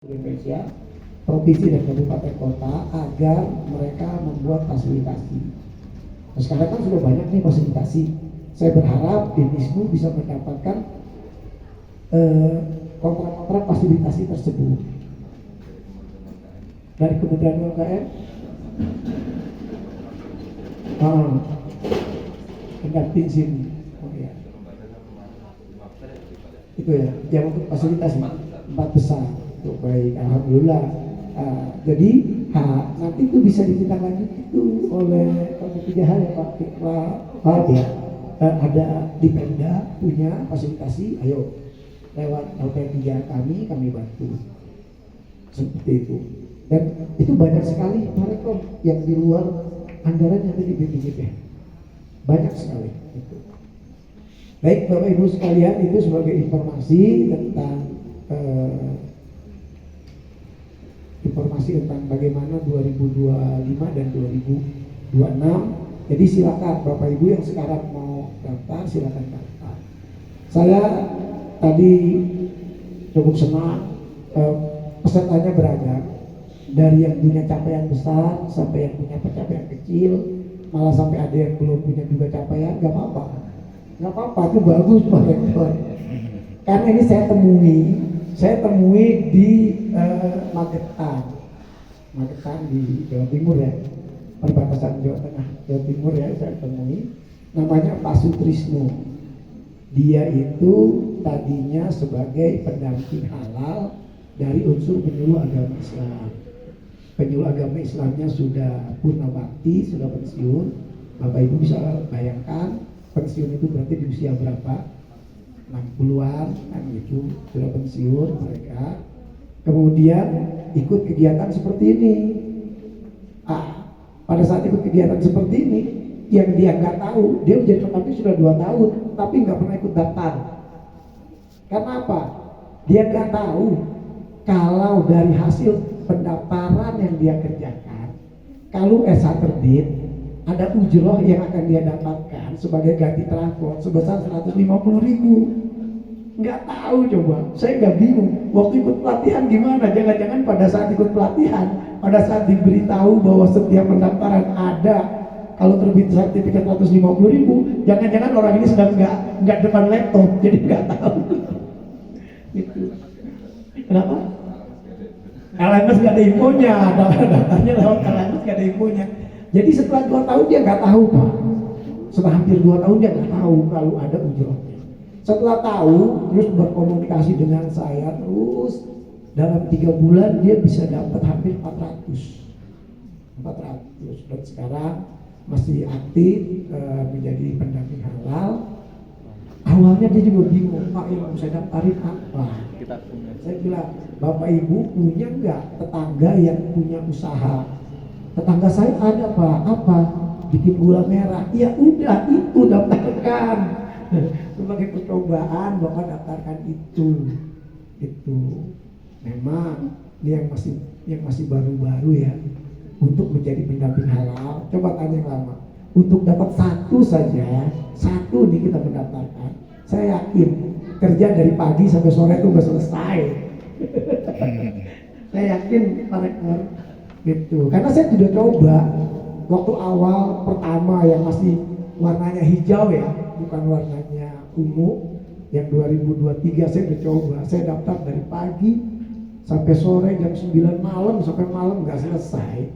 Indonesia, provinsi dan kabupaten kota agar mereka membuat fasilitasi. Nah, sekarang kan sudah banyak nih fasilitasi. Saya berharap Dinismu bisa mendapatkan kontrak-kontrak fasilitasi tersebut dari Kementerian UMKM. Pendamping sini. Oh ya. Itu ya, yang untuk fasilitasi 4 besar. Baik, alhamdulillah. Jadi nanti itu bisa ditindaklanjuti itu oleh tiga hal ya Pak ya. Ada di Pemda punya fasilitasi, ayo lewat LP3 kami bantu seperti itu. Dan itu banyak sekali Parekom yang di luar anggaran yang tadi BPJP, banyak sekali itu. Baik Bapak Ibu sekalian, itu sebagai informasi tentang bagaimana 2025 dan 2026. Jadi silakan Bapak Ibu yang sekarang mau daftar, silakan daftar. Saya tadi cukup senang, pesertanya beragam, dari yang punya capaian besar sampai yang punya pencapaian kecil, malah sampai ada yang belum punya juga capaian. Gak apa-apa, itu bagus Pak Rektor. Karena ini saya temui di Magetan di Jawa Timur ya, perbatasan Jawa Tengah, Jawa Timur ya, saya temui. Namanya Pak Sutrisno. Dia itu tadinya sebagai pendamping halal dari unsur penyuluh agama Islam. Penyuluh agama Islamnya sudah purna bakti, sudah pensiun. Bapak Ibu bisa bayangkan pensiun itu berarti di usia berapa? 60-an kan gitu, sudah pensiun mereka. Kemudian ikut kegiatan seperti ini. Pada saat ikut kegiatan seperti ini, yang dia nggak tahu, dia jadi pendamping sudah 2 tahun, tapi nggak pernah ikut daftar. Karena apa? Dia nggak tahu kalau dari hasil pendaftaran yang dia kerjakan, kalau S1 terbit, ada ujroh yang akan dia dapatkan sebagai ganti transport sebesar 150.000. Nggak tahu, coba saya nggak bingung waktu ikut pelatihan gimana. Jangan-jangan pada saat ikut pelatihan, pada saat diberitahu bahwa setiap pendaftaran ada kalau terbit sertifikat 150.000, jangan-jangan orang ini sedang nggak depan laptop, jadi nggak tahu. Gitu. Kenapa? LMS nggak ada infonya, daftarnya lewat LMS nggak ada infonya. Jadi setelah 2 tahun dia nggak tahu Pak. Setelah hampir 2 tahun dia nggak tahu kalau ada ujrohnya. Setelah tahu, terus berkomunikasi dengan saya terus, dalam 3 bulan dia bisa dapat hampir 400. Dan sekarang masih aktif menjadi pendamping halal. Awalnya dia juga bingung, Pak yang mau saya daftarin apa? Saya bilang, Bapak Ibu punya nggak tetangga yang punya usaha? Tetangga saya ada Pak, apa? Bikin gula merah. Ya udah, itu daftarkan. Sebagai percobaan Bapak daftarkan itu. Memang ini yang masih baru-baru ya untuk menjadi pendamping halal. Coba tanya yang lama. Untuk dapat satu nih kita mendaftarkan. Saya yakin kerja dari pagi sampai sore itu nggak selesai. Saya yakin Pak Rektor gitu. Karena saya sudah coba waktu awal pertama yang masih warnanya hijau ya, bukan warnanya ungu, yang 2023 saya udah coba. Saya daftar dari pagi sampai sore jam 9 malam sampai malam nggak selesai.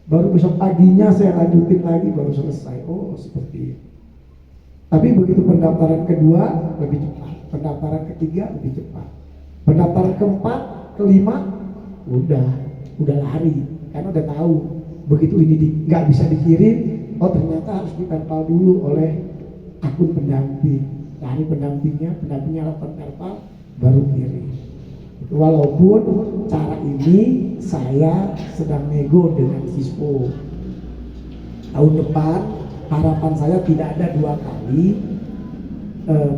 Baru besok paginya saya lanjutin lagi baru selesai. Oh seperti itu. Tapi begitu pendaftaran kedua lebih cepat, pendaftaran ketiga lebih cepat, pendaftaran keempat, kelima udah lari karena udah tahu begitu ini nggak bisa dikirim. Oh ternyata harus ditempel dulu oleh akun pendamping. Cari pendampingnya lakukan terpal baru kirim. Walaupun cara ini saya sedang nego dengan Sispo. Tahun depan harapan saya tidak ada 2 kali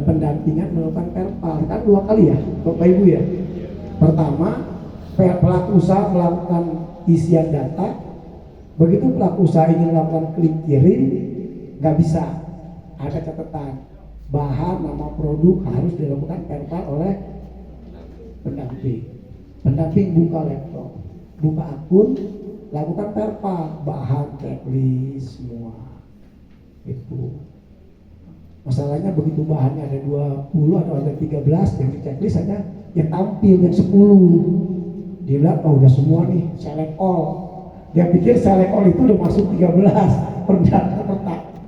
pendampingan melakukan terpal. Kan 2 kali ya Bapak Ibu ya. Pertama pelaku usaha melakukan isian data. Begitu pelaku usaha ingin melakukan klik kirim, nggak bisa. Ada catatan bahan, nama produk harus dilakukan terpal oleh pendamping. Pendamping buka laptop, buka akun, lakukan verpa, bahan, checklist, semua. Itu. Masalahnya begitu bahannya ada 20 atau ada 13, yang di checklist hanya yang tampil yang 10. Dia bilang, oh udah semua nih, select all. Dia pikir select all itu udah masuk 13.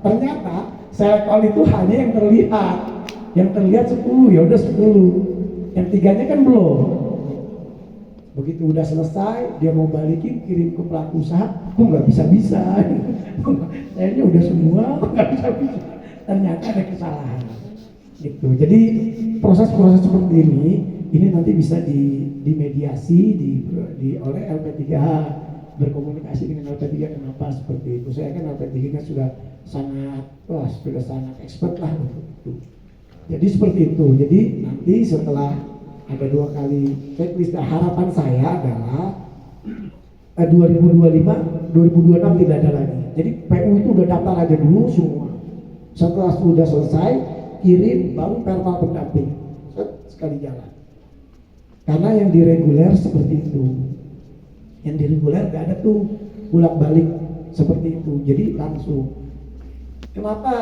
Ternyata select all itu hanya yang terlihat. Yang terlihat 10, ya udah 10. Yang 3-nya kan belum. Begitu udah selesai, dia mau balikin, kirim ke pelaku usaha, kok nggak bisa-bisa. Kayaknya udah semua, kok nggak bisa-bisa. Ternyata ada kesalahan. Gitu. Jadi proses-proses seperti ini nanti bisa dimediasi oleh LP3H, berkomunikasi dengan LP3 kenapa seperti itu. Saya kan LP3 sudah sangat expert lah untuk itu. Jadi seperti itu. Jadi nanti setelah ada 2 kali checklist, harapan saya adalah 2025, 2026 tidak ada lagi. Jadi PU itu udah daftar aja dulu semua. Setelah sudah selesai, kirim baru perval pendamping. Sekali jalan. Karena yang direguler seperti itu. Yang direguler gak ada tuh bolak-balik seperti itu. Jadi langsung. Kenapa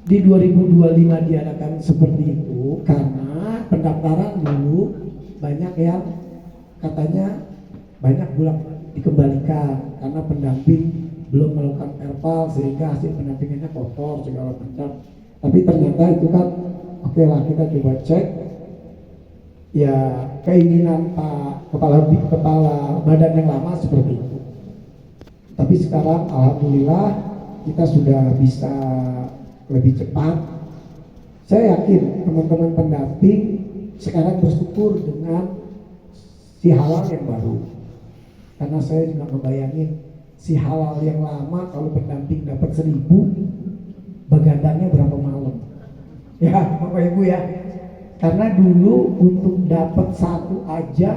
di 2025 diadakan seperti itu? Karena pendaftaran dulu banyak yang katanya banyak bolak dikembalikan karena pendamping belum melakukan perval sehingga hasil pendampingannya kotor segala macam. Tapi ternyata itu kan oke lah, kita coba cek ya keinginan Pak kepala badan yang lama seperti itu. Tapi sekarang alhamdulillah kita sudah bisa lebih cepat. Saya yakin teman-teman pendamping sekarang bersyukur dengan si halal yang baru. Karena saya juga ngebayangin si halal yang lama kalau pendamping dapat 1.000, begadangnya berapa malam. Ya Bapak Ibu ya. Karena dulu untuk dapat 1 aja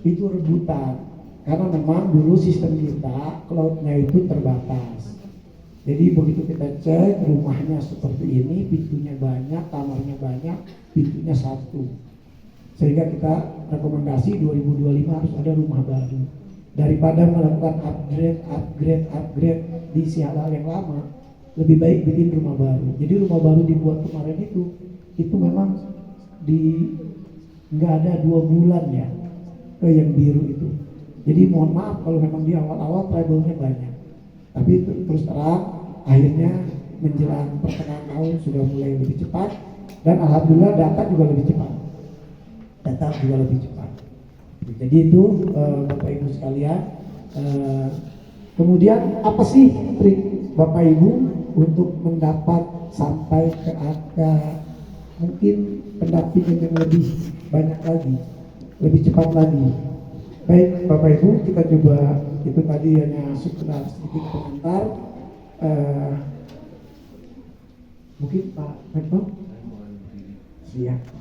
itu rebutan. Karena memang dulu sistem kita cloud-nya itu terbatas. Jadi begitu kita cek rumahnya seperti ini, pintunya banyak, kamarnya banyak, pintunya 1. Sehingga kita rekomendasi 2025 harus ada rumah baru. Daripada melakukan upgrade di si halal yang lama, lebih baik bikin rumah baru. Jadi rumah baru dibuat kemarin itu memang nggak ada 2 bulan ya ke yang biru itu. Jadi mohon maaf kalau memang di awal-awal trouble-nya banyak. Tapi terus terang akhirnya menjelang pertengahan tahun sudah mulai lebih cepat dan alhamdulillah data juga lebih cepat. Jadi itu Bapak Ibu sekalian. Kemudian apa sih trik Bapak Ibu untuk mendapat sampai ke angka mungkin pendampingan yang lebih banyak lagi, lebih cepat lagi? Baik Bapak Ibu, kita coba, itu tadi hanya sekedar sedikit komentar. Mungkin Pak Rektor siap.